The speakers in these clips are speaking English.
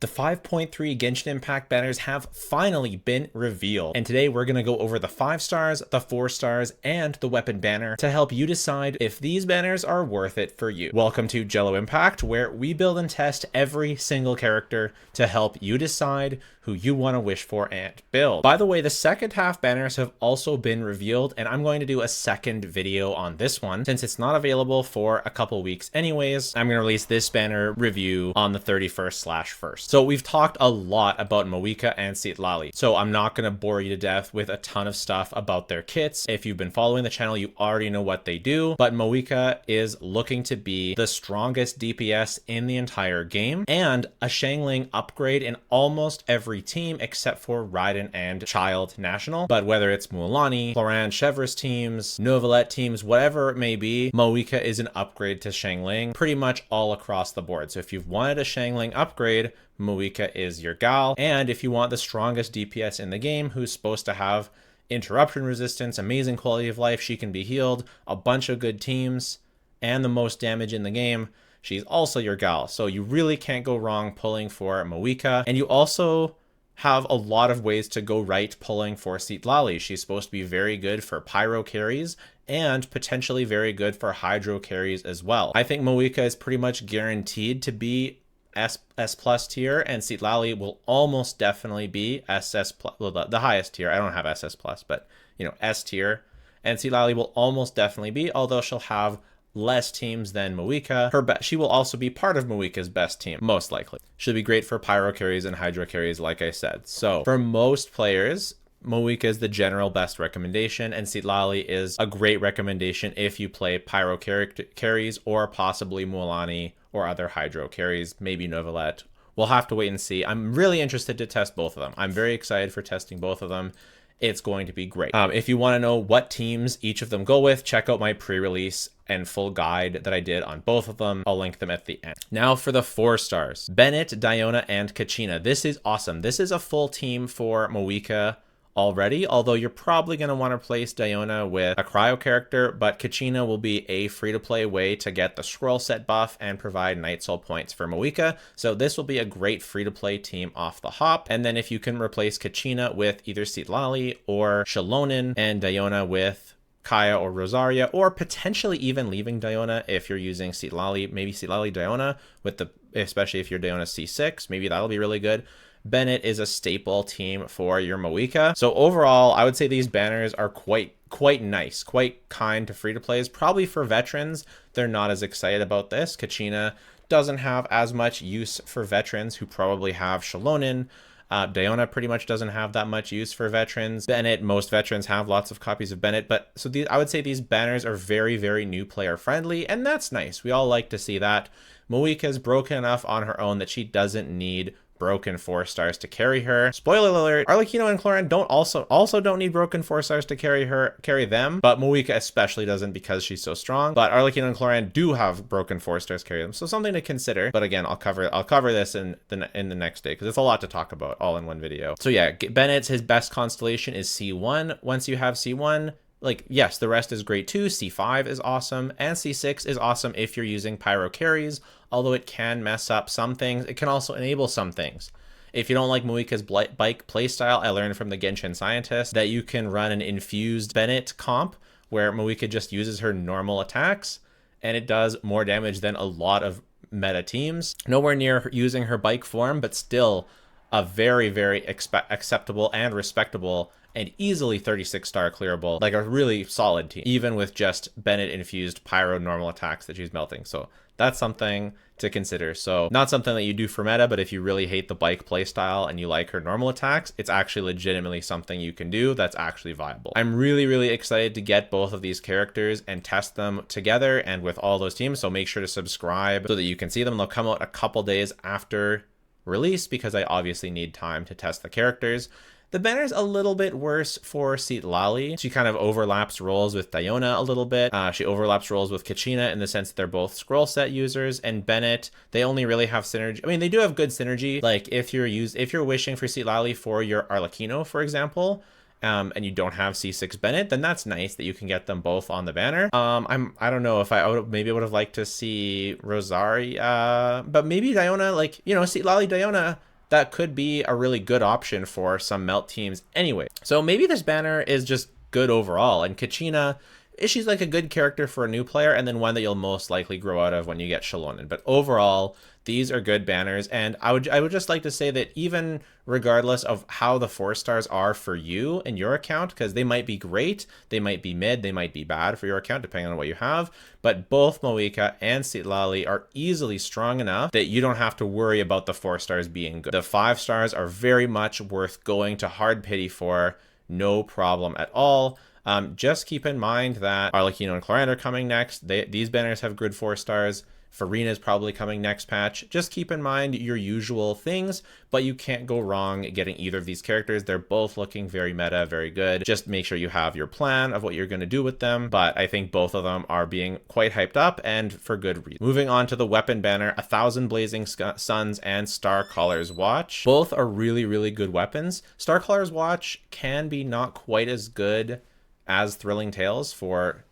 The 5.3 Genshin Impact banners have finally been revealed, and today we're going to go over the 5 stars, the 4 stars, and the weapon banner to help you decide if these banners are worth it for you. Welcome to Jello Impact, where we build and test every single character to help you decide who you want to wish for and build. By the way, the second half banners have also been revealed, and I'm going to do a second video on this one since it's not available for a couple weeks anyways. I'm going to release this banner review on the 31st/1st. So we've talked a lot about Moeka and Citlali, so I'm not going to bore you to death with a ton of stuff about their kits. If you've been following the channel, you already know what they do, but Moeka is looking to be the strongest DPS in the entire game and a Xiangling upgrade in almost every team except for Raiden and Childe National. But whether it's Mualani, Florent, Chevre's teams, Novelette teams, whatever it may be, Moeka is an upgrade to Xiangling pretty much all across the board. So if you've wanted a Xiangling upgrade, Moeka is your gal. And if you want the strongest DPS in the game, who's supposed to have interruption resistance, amazing quality of life, she can be healed, a bunch of good teams, and the most damage in the game, she's also your gal. So you really can't go wrong pulling for Moeka. And you also have a lot of ways to go right pulling for Citlali. She's supposed to be very good for pyro carries and potentially very good for hydro carries as well. I think Moeka is pretty much guaranteed to be S plus tier, and Citlali will almost definitely be SS plus, well, the highest tier. I don't have SS plus, but you know, S tier. And Citlali will almost definitely be, although she'll have less teams than Moeka. She will also be part of Moeka's best team, most likely. She'll be great for pyro carries and hydro carries, like I said. So for most players, Moeka is the general best recommendation, and Citlali is a great recommendation if you play pyro carries or possibly Mualani or other hydro carries, maybe Novelette. We'll have to wait and see. I'm really interested to test both of them. I'm very excited for testing both of them. It's going to be great. If you want to know what teams each of them go with, check out my pre-release and full guide that I did on both of them. I'll link them at the end. Now for the 4 stars. Bennett, Diona, and Keqing. This is awesome. This is a full team for Moeka already, although you're probably going to want to place Diona with a cryo character, but Keqing will be a free-to-play way to get the scroll set buff and provide Night Soul points for Moeka. So this will be a great free-to-play team off the hop. And then if you can replace Keqing with either Citlali or Xilonen, and Diona with Kaya or Rosaria, or potentially even leaving Diona if you're using Citlali, maybe Citlali Diona with the, especially if you're Diona C6, maybe that'll be really good. Bennett is a staple team for your Moeka. So overall, I would say these banners are quite nice, quite kind to free-to-plays. Probably for veterans, they're not as excited about this. Keqing doesn't have as much use for veterans who probably have Xilonen. Diona pretty much doesn't have that much use for veterans. Bennett, most veterans have lots of copies of Bennett, but so I would say these banners are very, very new player friendly, and that's nice. We all like to see that. Moeka is broken enough on her own that she doesn't need broken 4 stars to carry her. Spoiler alert, Arlecchino and Chlorine don't need broken 4 stars to carry them, but Moeka especially doesn't because she's so strong. But Arlecchino and Chlorine do have broken 4 stars carry them, so something to consider. But again, I'll cover this in the next day because it's a lot to talk about all in one video. So yeah, Bennett's his best constellation is C1. Once you have C1, like, yes, the rest is great too. C5 is awesome, and C6 is awesome if you're using pyro carries, although it can mess up some things. It can also enable some things. If you don't like Moeka's bike playstyle, I learned from the Genshin scientist that you can run an infused Bennett comp where Moeka just uses her normal attacks, and it does more damage than a lot of meta teams. Nowhere near using her bike form, but still a very, very acceptable and respectable and easily 36-star clearable, like a really solid team, even with just Bennett infused pyro normal attacks that she's melting. So that's something to consider. So not something that you do for meta, but if you really hate the bike playstyle and you like her normal attacks, it's actually legitimately something you can do that's actually viable. I'm really, really excited to get both of these characters and test them together and with all those teams. So make sure to subscribe so that you can see them. They'll come out a couple days after release because I obviously need time to test the characters. The banner's a little bit worse for Citlali. She kind of overlaps roles with Diona a little bit. She overlaps roles with Keqing in the sense that they're both scroll set users, and Bennett, they only really have synergy. I mean, they do have good synergy. Like if you're wishing for Citlali for your Arlecchino, for example, and you don't have C6 Bennett, then that's nice that you can get them both on the banner. I don't know if I maybe would have liked to see Rosaria, but maybe Diona, like, you know, Citlali Diona that could be a really good option for some melt teams anyway. So maybe this banner is just good overall, and Kachina, she's like a good character for a new player, and then one that you'll most likely grow out of when you get Shallonen. But overall, these are good banners, and I would just like to say that even regardless of how the 4-stars are for you in your account, because they might be great, they might be mid, they might be bad for your account, depending on what you have, but both Moika and Citlali are easily strong enough that you don't have to worry about the 4-stars being good. The 5-stars are very much worth going to hard pity for, no problem at all. Just keep in mind that Arlecchino and Chlorant are coming next. These banners have good 4-stars. Farina is probably coming next patch. Just keep in mind your usual things, but you can't go wrong getting either of these characters. They're both looking very meta, very good. Just make sure you have your plan of what you're going to do with them, but I think both of them are being quite hyped up, and for good reason. Moving on to the weapon banner, 1,000 Blazing Suns and Starcaller's Watch. Both are really, really good weapons. Starcaller's Watch can be not quite as good as Thrilling Tales for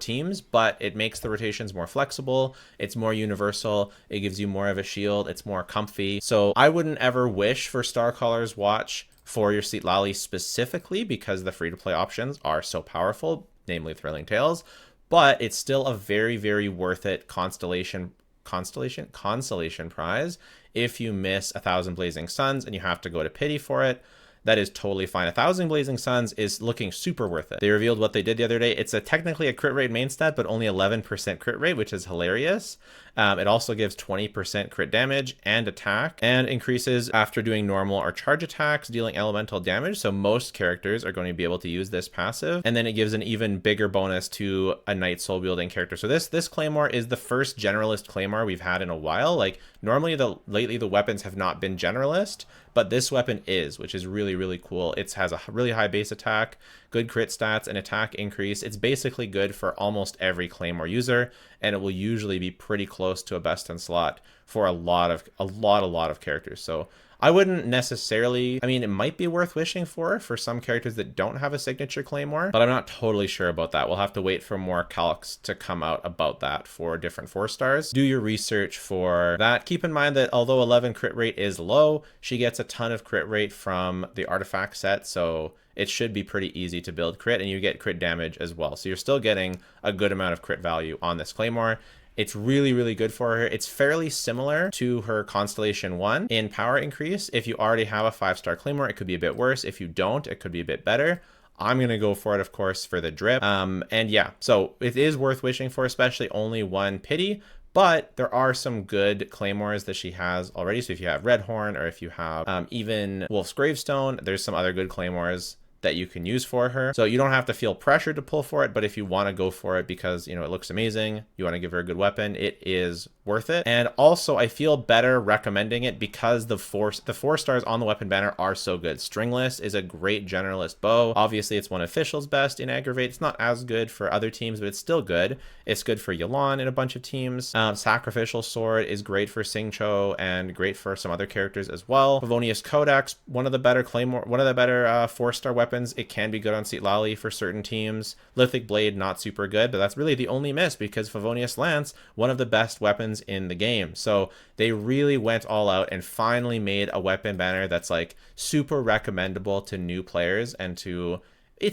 teams, but it makes the rotations more flexible, it's more universal, it gives you more of a shield, it's more comfy. So I wouldn't ever wish for Starcaller's Watch for your Citlali specifically, because the free-to-play options are so powerful, namely Thrilling Tales, but it's still a very, very worth it consolation prize if you miss 1,000 Blazing Suns and you have to go to pity for it. That is totally fine. 1,000 Blazing Suns is looking super worth it. They revealed what they did the other day. It's technically a crit rate main stat, but only 11% crit rate, which is hilarious. It also gives 20% crit damage and attack, and increases after doing normal or charge attacks, dealing elemental damage. So most characters are going to be able to use this passive. And then it gives an even bigger bonus to a Knight Soul wielding character. So this Claymore is the first generalist Claymore we've had in a while. Like normally lately the weapons have not been generalist, but this weapon is, which is really, really cool. It has a really high base attack, good crit stats, and attack increase. It's basically good for almost every Claymore user, and it will usually be pretty close to a best in slot for a lot of characters. So I wouldn't necessarily, I mean, it might be worth wishing for some characters that don't have a signature Claymore, but I'm not totally sure about that. We'll have to wait for more calcs to come out about that for different 4-stars. Do your research for that. Keep in mind that although 11 crit rate is low, she gets a ton of crit rate from the artifact set, so it should be pretty easy to build crit, and you get crit damage as well. So you're still getting a good amount of crit value on this Claymore. It's really, really good for her. It's fairly similar to her Constellation 1 in power increase. If you already have a 5-star Claymore, it could be a bit worse. If you don't, it could be a bit better. I'm going to go for it, of course, for the drip. And yeah, so it is worth wishing for, especially only one pity. But there are some good Claymores that she has already. So if you have Redhorn, or if you have even Wolf's Gravestone, there's some other good Claymores that you can use for her. So you don't have to feel pressured to pull for it, but if you want to go for it because, you know, it looks amazing, you want to give her a good weapon, it is worth it. And also I feel better recommending it because the 4-stars on the weapon banner are so good. Stringless is a great generalist bow. Obviously it's one of Fischl's best in aggravate. It's not as good for other teams, but it's still good. It's good for Yelan in a bunch of teams. Sacrificial Sword is great for Xingqiu and great for some other characters as well. Favonius Codex, one of the better 4-star weapons. It can be good on Citlali for certain teams. Lithic Blade, not super good, but that's really the only miss because Favonius Lance, one of the best weapons in the game. So they really went all out and finally made a weapon banner that's like super recommendable to new players and to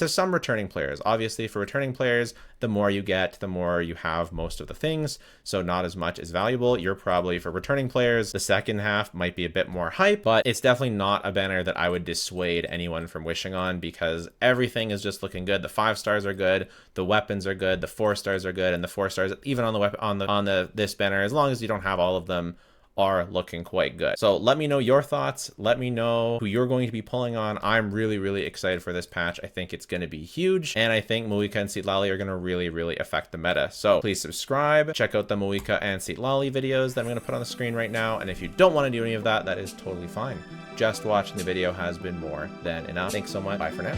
some returning players. Obviously for returning players, the more you get, the more you have most of the things, so not as much is valuable. You're probably, for returning players, the second half might be a bit more hype, but it's definitely not a banner that I would dissuade anyone from wishing on because everything is just looking good. The 5-stars are good, the weapons are good, the 4-stars are good, and the 4-stars even on the weapon this banner, as long as you don't have all of them, are looking quite good. So let me know your thoughts. Let me know who you're going to be pulling on. I'm really, really excited for this patch. I think it's going to be huge. And I think Moika and Citlali are going to really, really affect the meta. So please subscribe. Check out the Moika and Citlali videos that I'm going to put on the screen right now. And if you don't want to do any of that, that is totally fine. Just watching the video has been more than enough. Thanks so much. Bye for now.